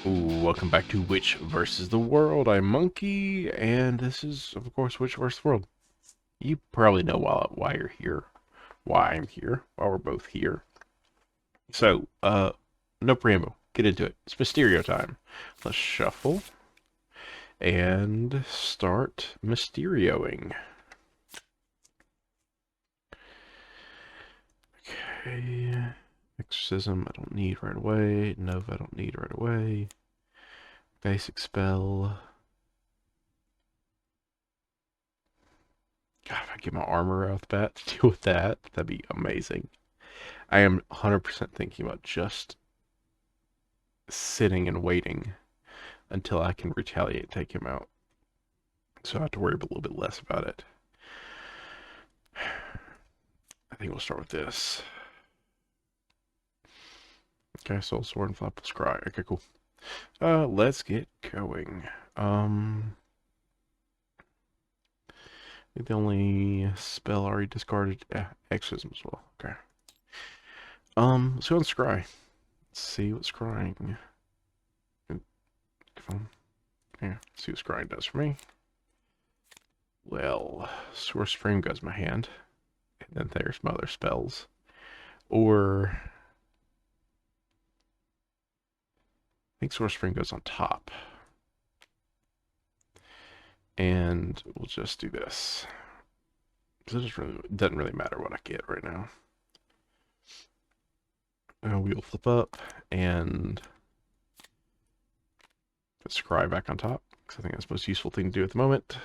Ooh, welcome back to Witch versus the World. I'm Monkey, and this is, of course, Witch versus the World. You probably know why you're here, why I'm here, why we're both here. So, no preamble. Get into it. It's Mysterio time. Let's shuffle and start Mysterioing. Okay. Exorcism, I don't need right away. Nova, I don't need right away. Basic spell. God, if I get my armor out the bat to deal with that, that'd be amazing. I am 100% thinking about just sitting and waiting until I can retaliate and take him out. So I have to worry a little bit less about it. I think we'll start with this. Okay, Soul Sword and Flapple Scry. Okay, cool. Let's get going. The only spell already discarded, Exorcism as well. Okay. Let's go on Scry. Let's see what Scrying. Yeah, see what Scrying does for me. Well, Source Frame goes in my hand. And then there's my other spells. Or I think Source Frame goes on top. And we'll just do this. Because it doesn't really matter what I get right now. We'll flip up and put Scry back on top. Because I think that's the most useful thing to do at the moment.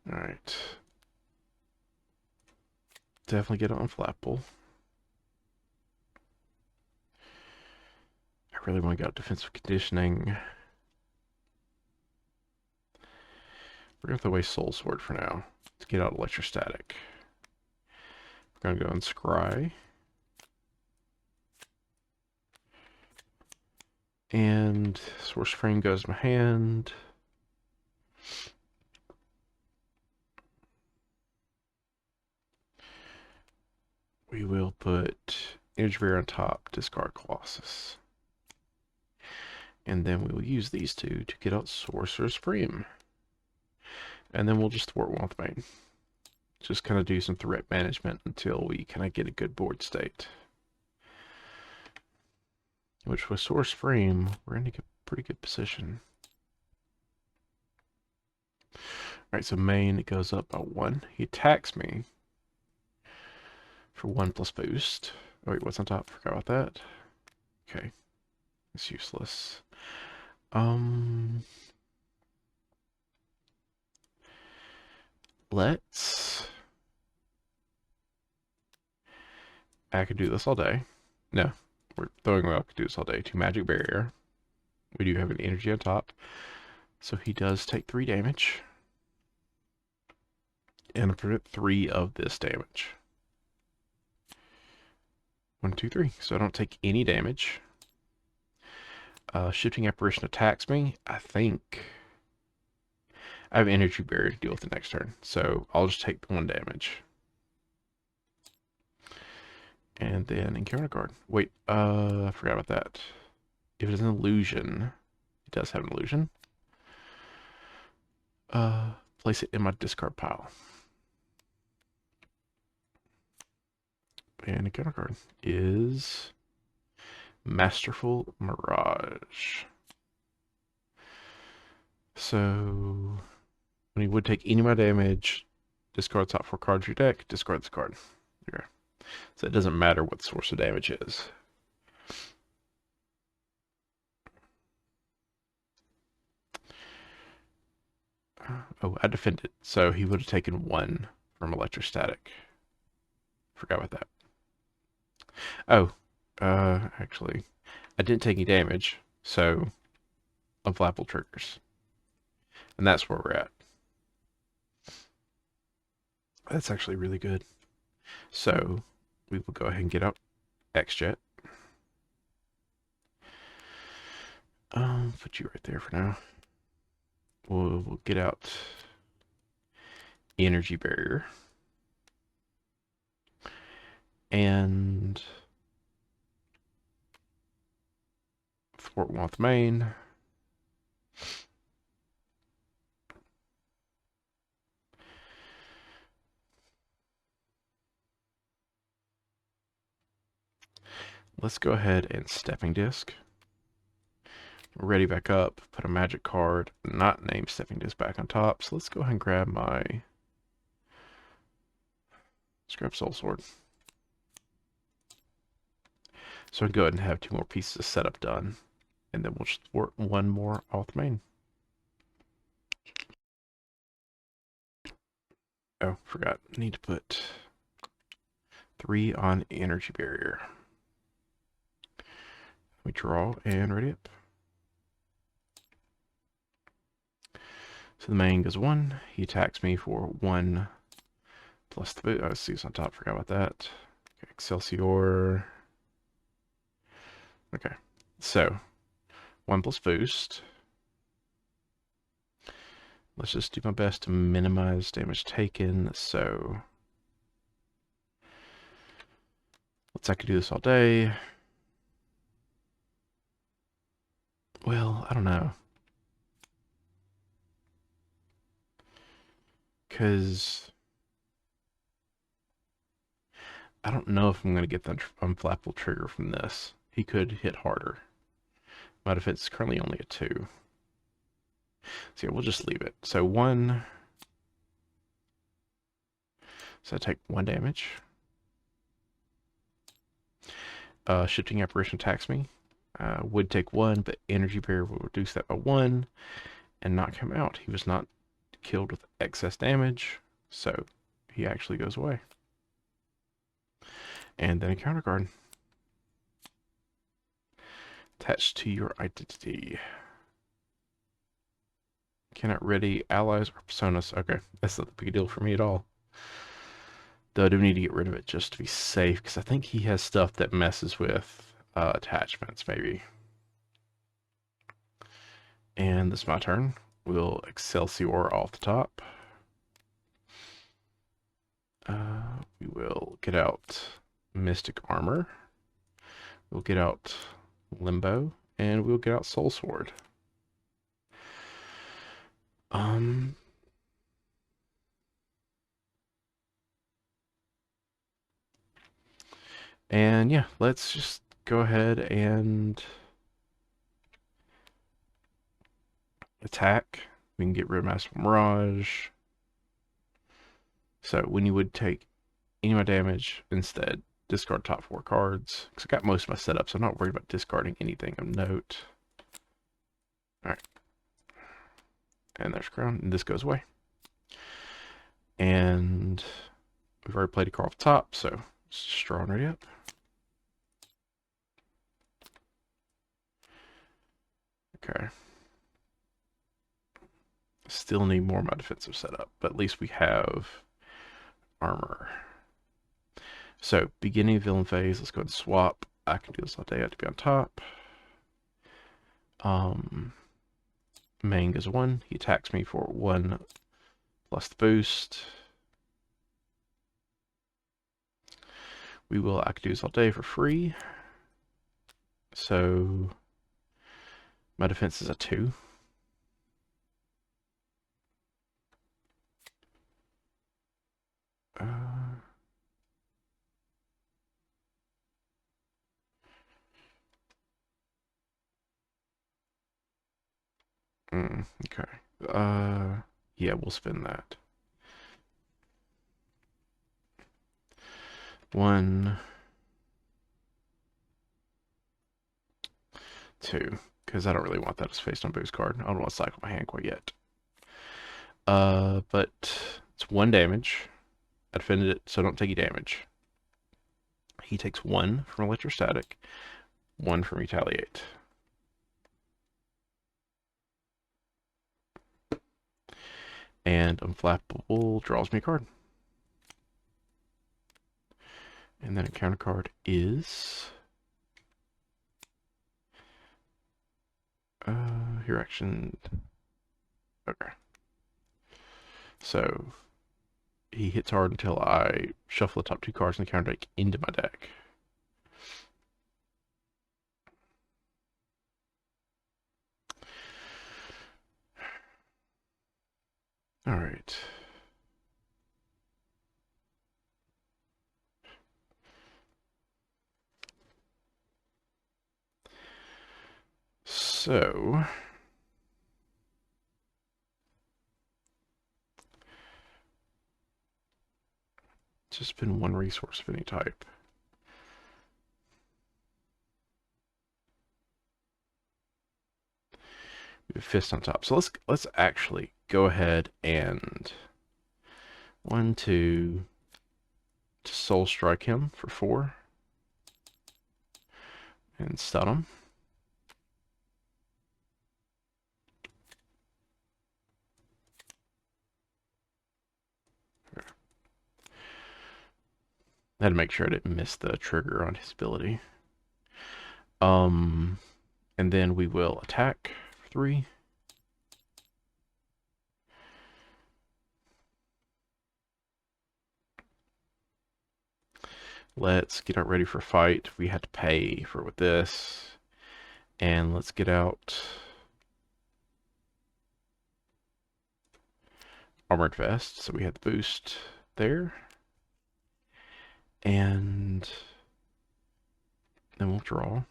Alright. Definitely get it on Flapple. I really want to get out defensive conditioning. We're going to throw away Soul Sword for now to get out Electrostatic. We're going to go on Scry. And Source Frame goes in my hand. We will put Energy Barrier on top, discard Colossus. And then we will use these two to get out Sorcerer's Supreme. And then we'll just thwart one with main. Just kind of do some threat management until we kind of get a good board state. Which with Source Frame, we're in a pretty good position. Alright, so main goes up by 1. He attacks me for 1 plus boost. Oh wait, what's on top? Forgot about that. Okay. It's useless. Let's... I could do this all day. No, we're throwing away. I could do this all day. 2 Magic Barrier. We do have an energy on top. So he does take 3 damage. And I prevent 3 of this damage. 1, 2, 3. So I don't take any damage. Shifting Apparition attacks me. I think I have Energy Barrier to deal with the next turn. So I'll just take 1 damage. And then encounter card. Wait, I forgot about that. If it's an illusion, it does have an illusion. Place it in my discard pile. And encounter card is Masterful Mirage. So when he would take any of my damage, discard the top 4 cards of your deck, discard this card. Okay. So it doesn't matter what the source of damage is. Oh, I defended. So he would have taken 1 from Electrostatic. Forgot about that. Oh, actually, I didn't take any damage, so unflappable triggers. And that's where we're at. That's actually really good. So we will go ahead and get out X-Jet. Put you right there for now. We'll get out Energy Barrier. And Fort Worth, Maine. Let's go ahead and Stepping Disc. Ready back up. Put a magic card, not named Stepping Disc, back on top. So let's go ahead and grab my... Let's grab Soul Sword. So I can go ahead and have 2 more pieces of setup done. And then we'll just work 1 more off main. Oh, forgot. Need to put 3 on Energy Barrier. We draw and ready up. So the main goes 1. He attacks me for 1 plus the boot. Oh, C's on top. Forgot about that. Okay, Excelsior. Okay. So 1 plus boost. Let's just do my best to minimize damage taken. So I could do this all day. Well, I don't know. Because I don't know if I'm going to get the unflappable trigger from this. He could hit harder. My defense is currently only a 2. So yeah, we'll just leave it. So 1. So I take 1 damage. Shifting Apparition attacks me. Would take 1, but Energy Barrier will reduce that by 1 and knock him out. He was not killed with excess damage, so he actually goes away. And then a counter card. Attached to your identity. Cannot ready allies or personas. Okay, that's not a big deal for me at all. Though I do need to get rid of it just to be safe, because I think he has stuff that messes with attachments, maybe. And this is my turn. We'll Excelsior off the top. We will get out Mystic Armor. We'll get out Limbo, and we'll get out Soul Sword. And yeah, let's just go ahead and attack. We can get rid of Master Mirage. So when you would take any of my damage, instead discard top 4 cards. Because I got most of my setup, so I'm not worried about discarding anything of note. Alright. And there's Crown, and this goes away. And we've already played a card off the top, so it's just drawing ready up. Okay. Still need more of my defensive setup, but at least we have armor. So, beginning of villain phase, let's go ahead and swap. I can do this all day, I have to be on top. Main goes 1. He attacks me for 1 plus the boost. I can do this all day for free. So, my defense is a 2. Okay. Yeah, we'll spin that. 1, 2, because I don't really want that as face on boost card. I don't want to cycle my hand quite yet. But it's 1 damage. I defended it, so don't take any damage. He takes 1 from Electrostatic, 1 from Retaliate. And Unflappable draws me a card. And then a counter card is... your action... Okay. So, he hits hard until I shuffle the top 2 cards in the counter deck into my deck. All right. So, just spend 1 resource of any type. We have Fist on top. So let's actually go ahead and 1, 2 to Soul Strike him for 4 and stun him. I had to make sure I didn't miss the trigger on his ability. And then we will attack for 3. Let's get out ready for fight. We had to pay for with this. And let's get out Armored Vest. So we had the boost there. And then we'll draw.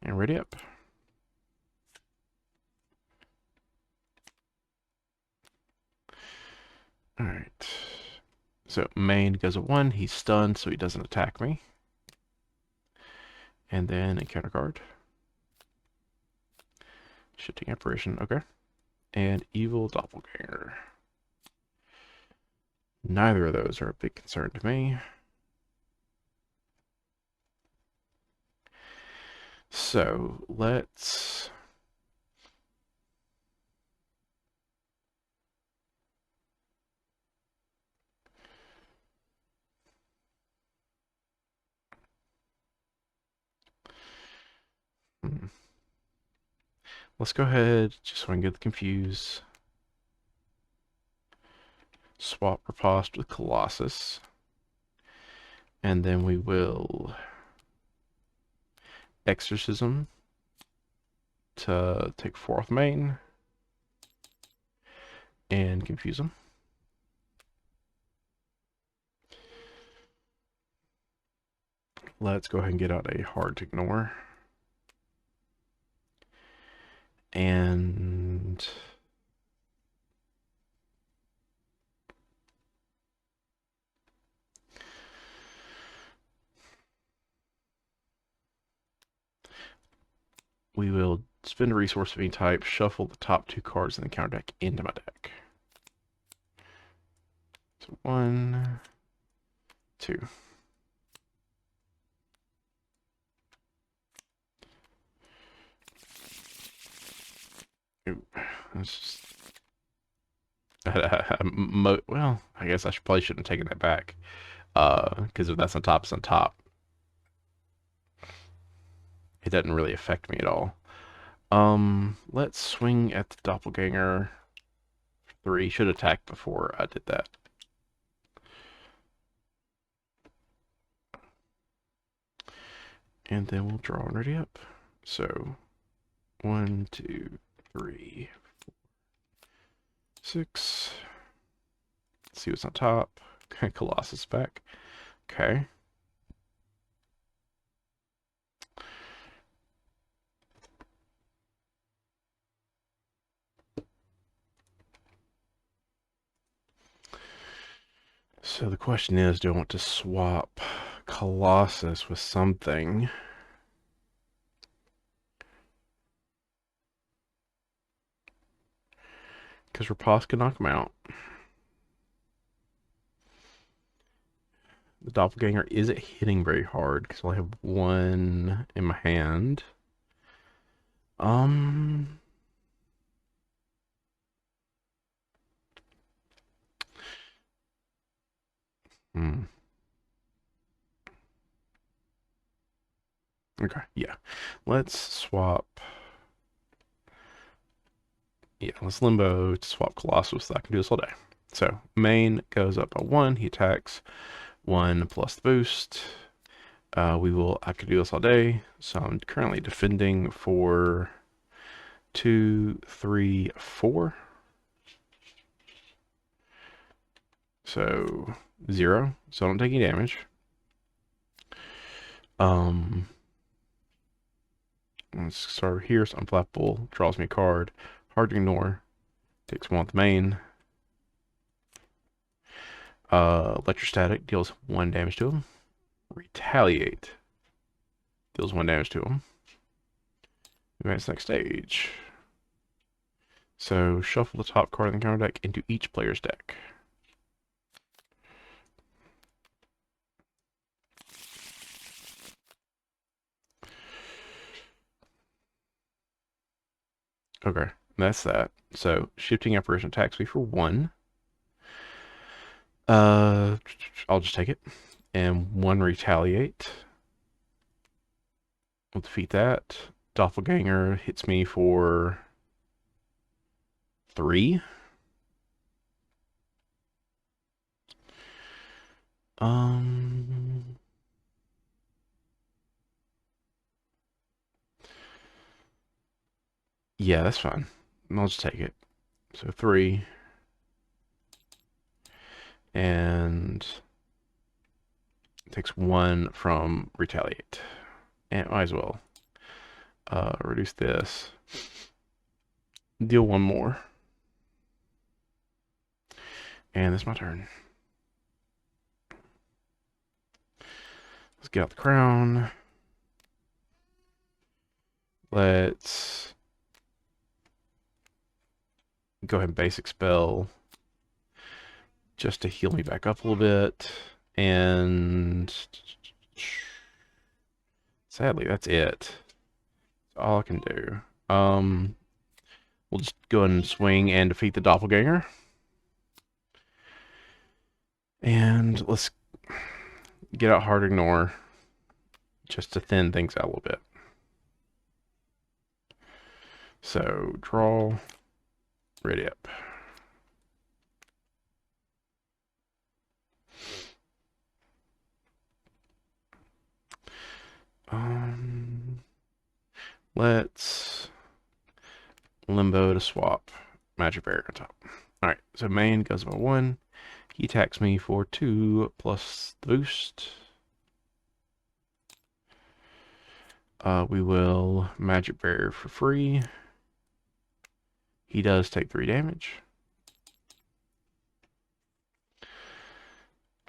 And ready up. Alright. So main goes at 1. He's stunned, so he doesn't attack me. And then a counter card. Shifting Apparition. Okay. And Evil Doppelganger. Neither of those are a big concern to me. So let's let's go ahead, just so I can get confused. Swap Riposte with Colossus. And then we will Exorcism to take 4th main and confuse him. Let's go ahead and get out a Hard to Ignore. And we will spend a resource of any type, shuffle the top 2 cards in the counter deck into my deck. So 1, 2. Ooh, that's just... well, I guess I probably shouldn't have taken that back. Because if that's on top, it's on top. It doesn't really affect me at all. Let's swing at the Doppelganger. 3. Should attack before I did that. And then we'll draw and ready up. So 1, 2, 3, 4, 6. Let's see what's on top. Colossus back. Okay. So the question is, do I want to swap Colossus with something? Because Riposte can knock him out. The Doppelganger isn't hitting very hard because I have 1 in my hand. Hmm. Okay, yeah. Let's swap Yeah, let's limbo to swap Colossus so I can do this all day. So main goes up by 1. He attacks 1 plus the boost. I could do this all day. So I'm currently defending for 2, 3, 4. So 0. So I don't take any damage. Let's start here. So unflappable draws me a card. Hard to ignore. Takes 1 with the main. Electrostatic deals 1 damage to him. Retaliate deals 1 damage to him. Advance next stage. So shuffle the top card in the counter deck into each player's deck. Okay, that's that. So shifting apparition attacks me for 1. I'll just take it. And 1 retaliate. We'll defeat that. Doppelganger hits me for 3. Yeah, that's fine. I'll just take it. So 3. And it takes 1 from retaliate. And might as well reduce this. Deal 1 more. And that's my turn. Let's get out the crown. Let's go ahead and basic spell just to heal me back up a little bit. And sadly, that's it. That's all I can do. We'll just go ahead and swing and defeat the doppelganger. And let's get out hard ignore just to thin things out a little bit. So draw, ready up. Let's limbo to swap magic barrier on top. All right, so main goes by 1. He attacks me for 2 plus the boost. We will magic barrier for free. He does take 3 damage.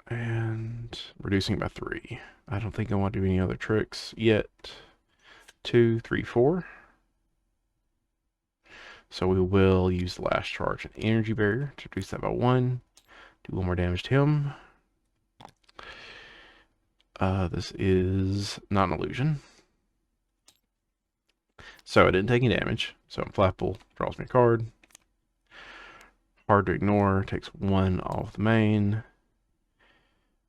And reducing by 3. I don't think I want to do any other tricks yet. 2, 3, 4. So we will use the last charge and energy barrier to reduce that by 1. Do 1 more damage to him. This is not an illusion. So I didn't take any damage. So unflappable draws me a card. Hard to ignore, takes 1 off the main.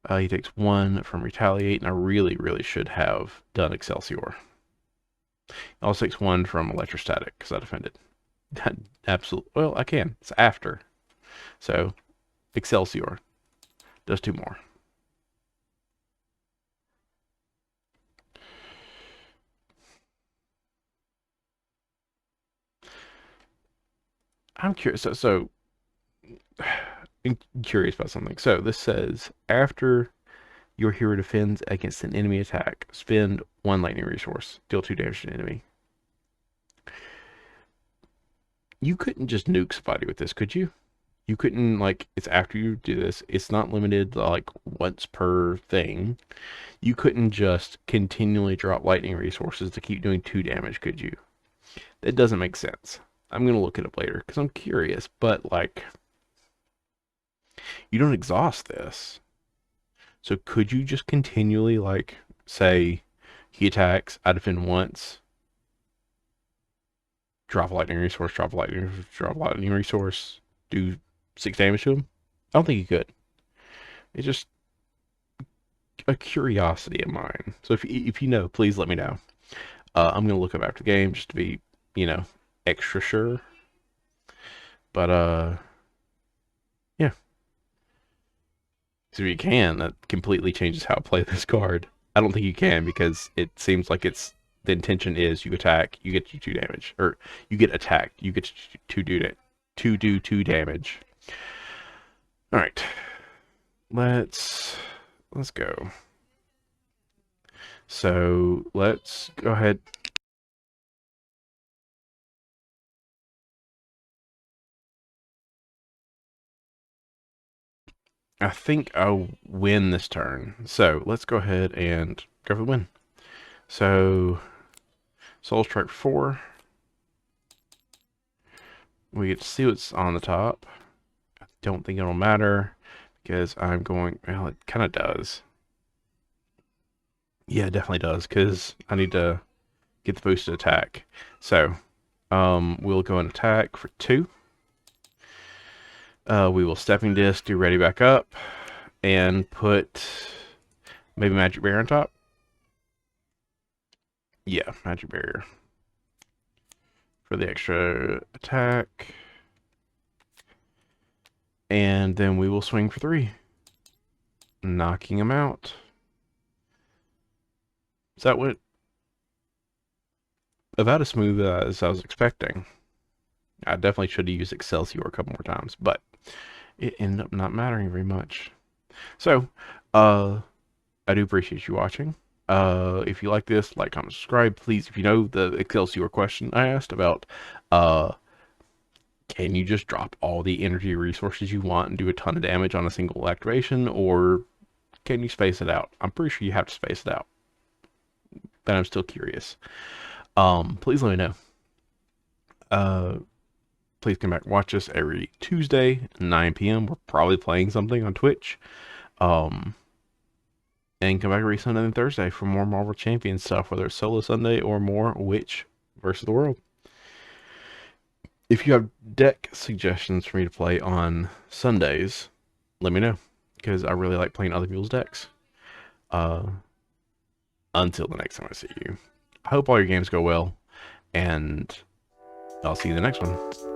He takes 1 from retaliate, and I really, really should have done Excelsior. He also takes 1 from electrostatic because I defended. Absolutely. Well, I can. It's after. So Excelsior does 2 more. I'm curious. I'm curious about something. So this says after your hero defends against an enemy attack, spend 1 lightning resource, deal 2 damage to an enemy. You couldn't just nuke somebody with this, could you? You couldn't, like, it's after you do this. It's not limited to, like, once per thing. You couldn't just continually drop lightning resources to keep doing 2 damage, could you? That doesn't make sense. I'm going to look it up later because I'm curious, but, like, you don't exhaust this. So could you just continually, like, say he attacks, I defend once, drop a lightning resource, drop a lightning resource, do 6 damage to him? I don't think you could. It's just a curiosity of mine. So if you know, please let me know. I'm going to look up after the game just to be, extra sure. But yeah. So you can. That completely changes how I play this card. I don't think you can because it seems like it's the intention is you attack, you get 2 damage, or you get attacked, you get to do 2 damage. All right, let's go. So let's go ahead. I think I'll win this turn. So let's go ahead and go for the win. So Soul Strike 4. We get to see what's on the top. I don't think it'll matter because I'm going, well, it kind of does. Yeah, it definitely does because I need to get the boosted attack. So we'll go and attack for 2. We will Stepping Disc, do Ready Back Up, and put maybe Magic Barrier on top. Yeah, Magic Barrier for the extra attack. And then we will swing for 3, knocking him out. So that went about as smooth as I was expecting. I definitely should have used Excelsior a couple more times, but it ended up not mattering very much. So, I do appreciate you watching. If you like this, like, comment, subscribe. Please, if you know the Excelsior question I asked about, can you just drop all the energy resources you want and do a ton of damage on a single activation, or can you space it out? I'm pretty sure you have to space it out, but I'm still curious. Please let me know. Please come back and watch us every Tuesday, 9 p.m. We're probably playing something on Twitch. And come back every Sunday and Thursday for more Marvel Champions stuff, whether it's Solo Sunday or more Witch versus the World. If you have deck suggestions for me to play on Sundays, let me know, because I really like playing other people's decks. Until the next time I see you, I hope all your games go well, and I'll see you in the next one.